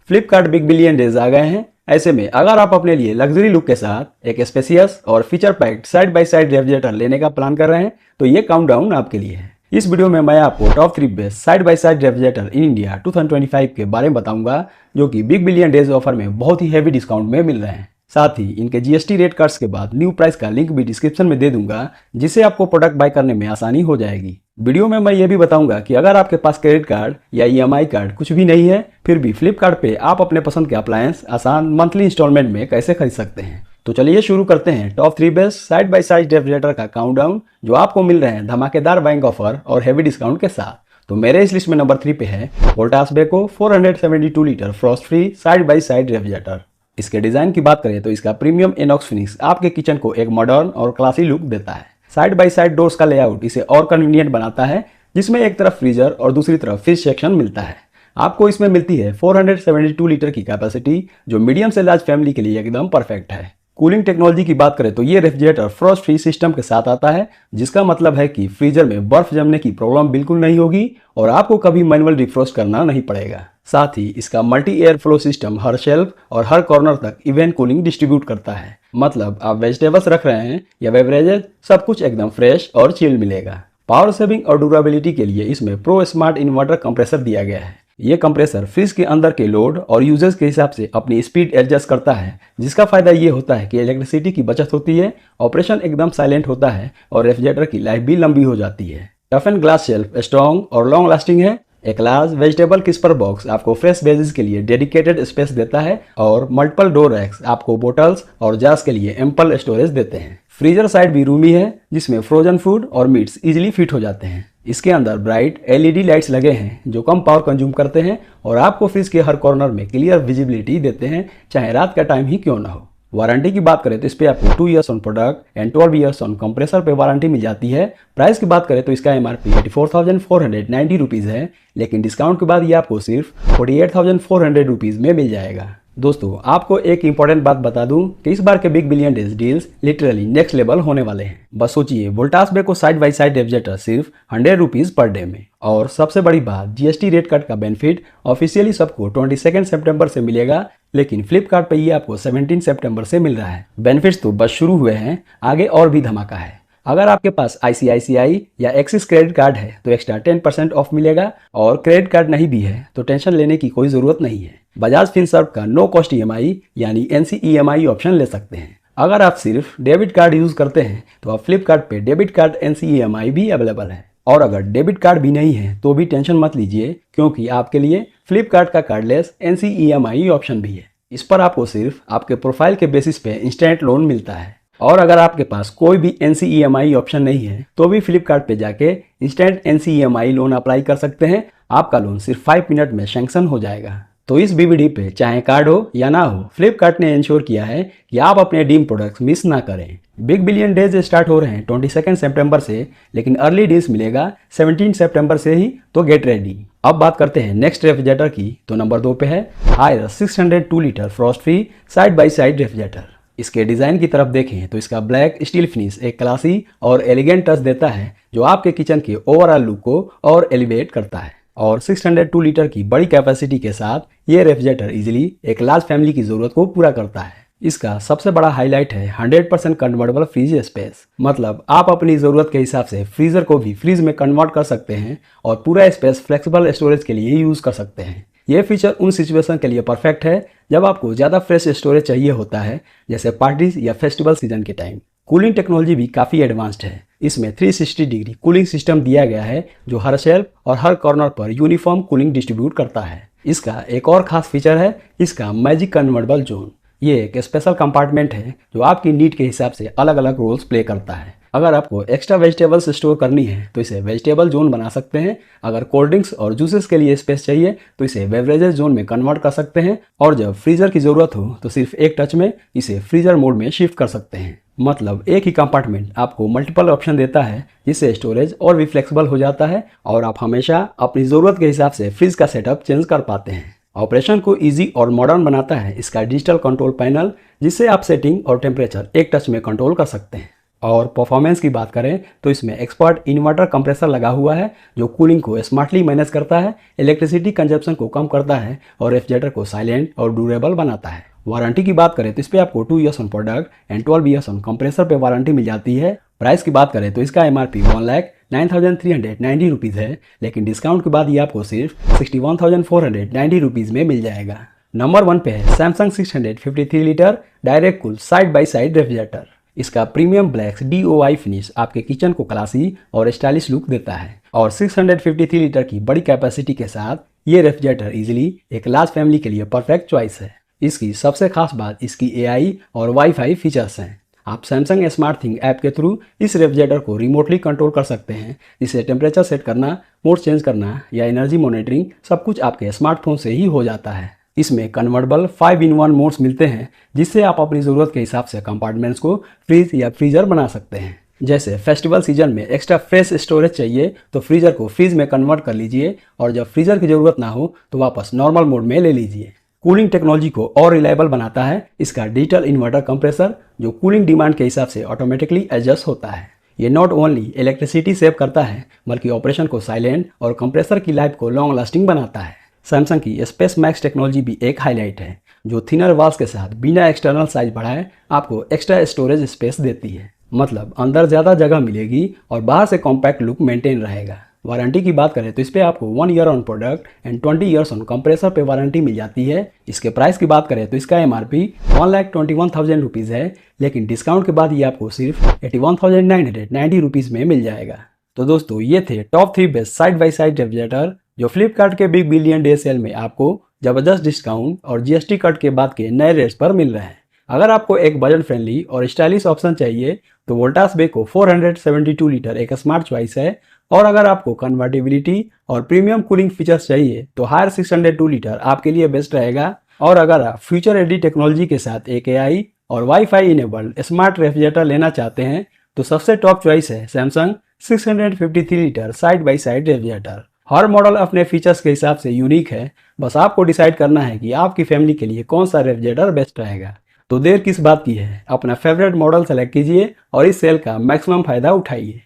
Flipkart big billion days आ गए हैं। ऐसे में अगर आप अपने लिए लग्जरी लुक के साथ एक स्पेसियस और feature packed side by side refrigerator लेने का प्लान कर रहे हैं तो ये काउंटडाउन आपके लिए है। इस वीडियो में मैं आपको top 3 best side by side refrigerator in India 2025 के बारे में बताऊंगा, जो कि बिग बिलियन डेज ऑफर में बहुत ही हैवी डिस्काउंट में मिल रहे हैं। साथ ही इनके जीएसटी रेट कट्स के बाद न्यू प्राइस का लिंक भी डिस्क्रिप्शन में दे दूंगा, जिससे आपको प्रोडक्ट बाय करने में आसानी हो जाएगी। वीडियो में मैं ये भी बताऊंगा कि अगर आपके पास क्रेडिट कार्ड या ईएमआई कार्ड कुछ भी नहीं है, फिर भी फ्लिपकार्ट पे आप अपने पसंद के अप्लायंस आसान मंथली इंस्टॉलमेंट में कैसे खरीद सकते हैं। तो चलिए शुरू करते हैं top 3 best side by side refrigerator का काउंटडाउन, जो आपको मिल रहे हैं धमाकेदार बाइंग ऑफर और हेवी डिस्काउंट के साथ। तो मेरे इस लिस्ट में नंबर 3 पे है Voltas Beko 472 litre frost free side by side refrigerator. इसके डिजाइन की बात करें तो इसका प्रीमियम इनॉक्स फिनिश आपके किचन को एक मॉडर्न और क्लासी लुक देता है। साइड बाय साइड डोर्स का लेआउट इसे और कन्वीनियंट बनाता है, जिसमें एक तरफ फ्रीजर और दूसरी तरफ फ्रिज सेक्शन मिलता है। आपको इसमें मिलती है 472 लीटर की कैपेसिटी, जो मीडियम से लार्ज फैमिली के लिए एकदम परफेक्ट है। कूलिंग टेक्नोलॉजी की बात करें तो ये रेफ्रिजरेटर फ्रॉस्ट फ्री सिस्टम के साथ आता है, जिसका मतलब है कि फ्रीजर में बर्फ जमने की प्रॉब्लम बिल्कुल नहीं होगी और आपको कभी मैनुअल डिफ्रोस्ट करना नहीं पड़ेगा। साथ ही इसका मल्टी एयर फ्लो सिस्टम हर शेल्फ और हर कॉर्नर तक इवन कूलिंग डिस्ट्रीब्यूट करता है। मतलब आप वेजिटेबल्स रख रहे हैं या बेवरेजेस, सब कुछ एकदम फ्रेश और चिल्ड मिलेगा। पावर सेविंग और ड्यूरेबिलिटी के लिए इसमें प्रो स्मार्ट इन्वर्टर कंप्रेसर दिया गया है। ये कंप्रेसर फ्रिज के अंदर के लोड और यूजेस के हिसाब से अपनी स्पीड एडजस्ट करता है, जिसका फायदा ये होता है कि इलेक्ट्रिसिटी की बचत होती है, ऑपरेशन एकदम साइलेंट होता है और रेफ्रिजरेटर की लाइफ भी लंबी हो जाती है। Tough and glass shelf strong और लॉन्ग लास्टिंग है। एक लार्ज वेजिटेबल क्रिस्पर बॉक्स आपको फ्रेश वेजेस के लिए डेडिकेटेड स्पेस देता है और मल्टीपल डोर रैक्स आपको बोटल्स और जार्स के लिए एम्पल स्टोरेज देते हैं। फ्रीजर साइड भी रूमी है, जिसमें फ्रोजन फूड और मीट्स इजीली फिट हो जाते हैं। इसके अंदर ब्राइट एलईडी लाइट्स लगे हैं, जो कम पावर कंज्यूम करते हैं और आपको फ्रिज के हर कॉर्नर में क्लियर विजिबिलिटी देते हैं, चाहे रात का टाइम ही क्यों ना हो। वारंटी की बात करें तो इस पे आपको 2 years on product and 12 years on compressor पे वारंटी मिल जाती है। प्राइस की बात करें तो इसका एमआरपी 84,490 रुपीज़ है, लेकिन डिस्काउंट के बाद ये आपको सिर्फ 48,400 रुपीज़ में मिल जाएगा। दोस्तों, आपको एक इंपॉर्टेंट बात बता दूं कि इस बार के big billion days deals literally next level होने वाले हैं। बस सोचिए, Voltas Beko side by side refrigerator सिर्फ 100 रुपीज़ पर डे में। और सबसे बड़ी बात, जीएसटी रेट कट का बेनिफिट ऑफिशियली सबको 22 सितंबर से मिलेगा, लेकिन फ्लिपकार्ट पे ये आपको 17 सितंबर से मिल रहा है। बेनिफिट्स तो बस शुरू हुए हैं, आगे और भी धमाका है। अगर आपके पास आईसीआईसीआई या एक्सिस क्रेडिट कार्ड है तो एक्स्ट्रा 10% ऑफ मिलेगा, और क्रेडिट कार्ड नहीं भी है तो टेंशन लेने की कोई ज़रूरत नहीं है। बजाज फिनसर्व का नो कॉस्ट ईएमआई यानी एनसीईएमआई ऑप्शन ले सकते हैं। अगर आप सिर्फ डेबिट कार्ड यूज़ करते हैं तो आप फ्लिपकार्ट पे डेबिट कार्ड एनसीईएमआई भी अवेलेबल है। और अगर डेबिट कार्ड भी नहीं है तो भी टेंशन मत लीजिए, क्योंकि आपके लिए फ्लिपकार्ट का कार्डलेस एनसीईएमआई ऑप्शन भी है। इस पर आपको सिर्फ आपके प्रोफाइल के बेसिस पे इंस्टेंट लोन मिलता है। और अगर आपके पास कोई भी एनसीईएमआई ऑप्शन नहीं है तो भी फ्लिपकार्ट पे जाके इंस्टेंट एनसीईएमआई लोन अप्लाई कर सकते हैं। आपका लोन सिर्फ 5 मिनट में सैंक्शन हो जाएगा। तो इस बीवीडी पे चाहे कार्ड हो या ना हो, फ्लिपकार्ट ने इंश्योर किया है कि आप अपने ड्रीम प्रोडक्ट्स मिस ना करें। बिग बिलियन डेज स्टार्ट हो रहे हैं 22 सितंबर से, लेकिन अर्ली डील्स मिलेगा 17 सितंबर से ही, तो गेट रेडी। अब बात करते हैं नेक्स्ट रेफ्रिजरेटर की, तो नंबर 2 पे है Haier 602 litre frost free side by side refrigerator. इसके डिज़ाइन की तरफ देखें तो इसका ब्लैक स्टील फिनिश एक क्लासी और एलिगेंट टच देता है, जो आपके किचन के ओवरऑल लुक को और एलिवेट करता है। और 602 लीटर की बड़ी कैपेसिटी के साथ ये रेफ्रिजरेटर इजीली एक लार्ज फैमिली की ज़रूरत को पूरा करता है। इसका सबसे बड़ा हाईलाइट है 100% कन्वर्टेबल फ्रीज स्पेस। मतलब आप अपनी ज़रूरत के हिसाब से फ्रीजर को भी फ्रीज में कन्वर्ट कर सकते हैं और पूरा स्पेस फ्लेक्सिबल स्टोरेज के लिए यूज़ कर सकते हैं। ये फीचर उन सिचुएशन के लिए परफेक्ट है जब आपको ज़्यादा फ्रेश स्टोरेज चाहिए होता है, जैसे पार्टीज या फेस्टिवल सीजन के टाइम। कूलिंग टेक्नोलॉजी भी काफ़ी एडवांस्ड है। इसमें 360 डिग्री कूलिंग सिस्टम दिया गया है, जो हर शेल्फ और हर कॉर्नर पर यूनिफॉर्म कूलिंग डिस्ट्रीब्यूट करता है। इसका एक और खास फीचर है इसका मैजिक कन्वर्टेबल जोन। ये एक स्पेशल कंपार्टमेंट है जो आपकी नीड के हिसाब से अलग अलग रोल्स प्ले करता है। अगर आपको एक्स्ट्रा वेजिटेबल्स स्टोर करनी है तो इसे वेजिटेबल जोन बना सकते हैं। अगर कोल्ड ड्रिंक्स और जूसेस के लिए स्पेस चाहिए तो इसे बेवरेजेस जोन में कन्वर्ट कर सकते हैं। और जब फ्रीजर की ज़रूरत हो तो सिर्फ एक टच में इसे फ्रीजर मोड में शिफ्ट कर सकते हैं। मतलब एक ही कंपार्टमेंट आपको मल्टीपल ऑप्शन देता है, जिससे स्टोरेज और भी फ्लेक्सिबल हो जाता है और आप हमेशा अपनी ज़रूरत के हिसाब से फ्रिज का सेटअप चेंज कर पाते हैं। ऑपरेशन को इजी और मॉडर्न बनाता है इसका डिजिटल कंट्रोल पैनल, जिससे आप सेटिंग और टेम्परेचर एक टच में कंट्रोल कर सकते हैं। और परफॉर्मेंस की बात करें तो इसमें एक्सपर्ट इन्वर्टर कंप्रेसर लगा हुआ है जो कूलिंग को स्मार्टली मैनेज करता है, इलेक्ट्रिसिटी कंजप्शन को कम करता है और रेफ्रिजरेटर को साइलेंट और ड्यूरेबल बनाता है। वारंटी की बात करें तो इस पर आपको 2 years on product and 12 years on compressor पे वारंटी मिल जाती है। प्राइस की बात करें तो इसका MRP 1,09,390 रुपीज़ है, लेकिन डिस्काउंट के बाद ये आपको सिर्फ 61,490 रुपीज़ में मिल जाएगा। नंबर 1 पे है Samsung 653 litre direct cool side by side refrigerator. इसका प्रीमियम ब्लैक DOI फिनिश आपके किचन को क्लासी और स्टाइलिश लुक देता है और 653 लीटर की बड़ी कैपेसिटी के साथ ये रेफ्रिजरेटर इजीली एक लार्ज फैमिली के लिए परफेक्ट चॉइस है। इसकी सबसे खास बात इसकी AI और वाईफाई फीचर्स हैं। आप सैमसंग स्मार्ट थिंग ऐप के थ्रू इस रेफ्रिजरेटर को रिमोटली कंट्रोल कर सकते हैं, जिससे टेम्परेचर सेट करना, मोड चेंज करना या एनर्जी मॉनिटरिंग सब कुछ आपके स्मार्टफोन से ही हो जाता है। इसमें कन्वर्टेबल 5-in-1 मोड्स मिलते हैं, जिससे आप अपनी ज़रूरत के हिसाब से कंपार्टमेंट्स को फ्रीज या फ्रीजर बना सकते हैं। जैसे फेस्टिवल सीजन में एक्स्ट्रा फ्रेश स्टोरेज चाहिए तो फ्रीजर को फ्रीज में कन्वर्ट कर लीजिए और जब फ्रीजर की ज़रूरत ना हो तो वापस नॉर्मल मोड में ले लीजिए। कूलिंग टेक्नोलॉजी को और रिलायबल बनाता है इसका डिजिटल इन्वर्टर कंप्रेसर, जो कूलिंग डिमांड के हिसाब से ऑटोमेटिकली एडजस्ट होता है। ये नॉट ओनली इलेक्ट्रिसिटी सेव करता है बल्कि ऑपरेशन को साइलेंट और कंप्रेसर की लाइफ को लॉन्ग लास्टिंग बनाता है। सैमसंग की स्पेस मैक्स टेक्नोलॉजी भी एक हाईलाइट है, जो थिनर वॉल्स के साथ बिना एक्सटर्नल साइज बढ़ाए आपको एक्स्ट्रा स्टोरेज स्पेस देती है। मतलब अंदर ज़्यादा जगह मिलेगी और बाहर से कॉम्पैक्ट लुक मेंटेन रहेगा। वारंटी की बात करें तो इस पर आपको 1 year on product and 20 years on compressor पे वारंटी मिल जाती है। इसके प्राइस की बात करें तो इसका MRP 1,21,000 रुपीज़ है, लेकिन डिस्काउंट के बाद ये आपको सिर्फ 81,990 रुपीज़ में मिल जाएगा। तो दोस्तों ये थे top 3 best side by side refrigerator जो फ्लिपकार्ट के बिग बिलियन डे सेल में आपको जबरदस्त डिस्काउंट और GST कट के बाद के नए रेट्स पर मिल रहे हैं। अगर आपको एक बजट फ्रेंडली और स्टाइलिश ऑप्शन चाहिए तो वोल्टास बेको 472 लीटर एक स्मार्ट चॉइस है, और अगर आपको कन्वर्टेबिलिटी और प्रीमियम कूलिंग फीचर्स चाहिए तो हायर 602 लीटर आपके लिए बेस्ट रहेगा। और अगर आप फ्यूचर रेडी टेक्नोलॉजी के साथ एक AI और वाईफाई इनेबल्ड स्मार्ट रेफ्रिजरेटर लेना चाहते हैं तो सबसे टॉप चॉइस है Samsung 653 litre side by side refrigerator. Her model अपने फीचर्स के हिसाब से यूनिक है, बस आपको डिसाइड करना है कि आपकी फैमिली के लिए कौन सा रेफ्रिजरेटर बेस्ट रहेगा। तो देर किस बात की है, अपना फेवरेट मॉडल सेलेक्ट कीजिए और इस सेल का मैक्सिमम फायदा उठाइए।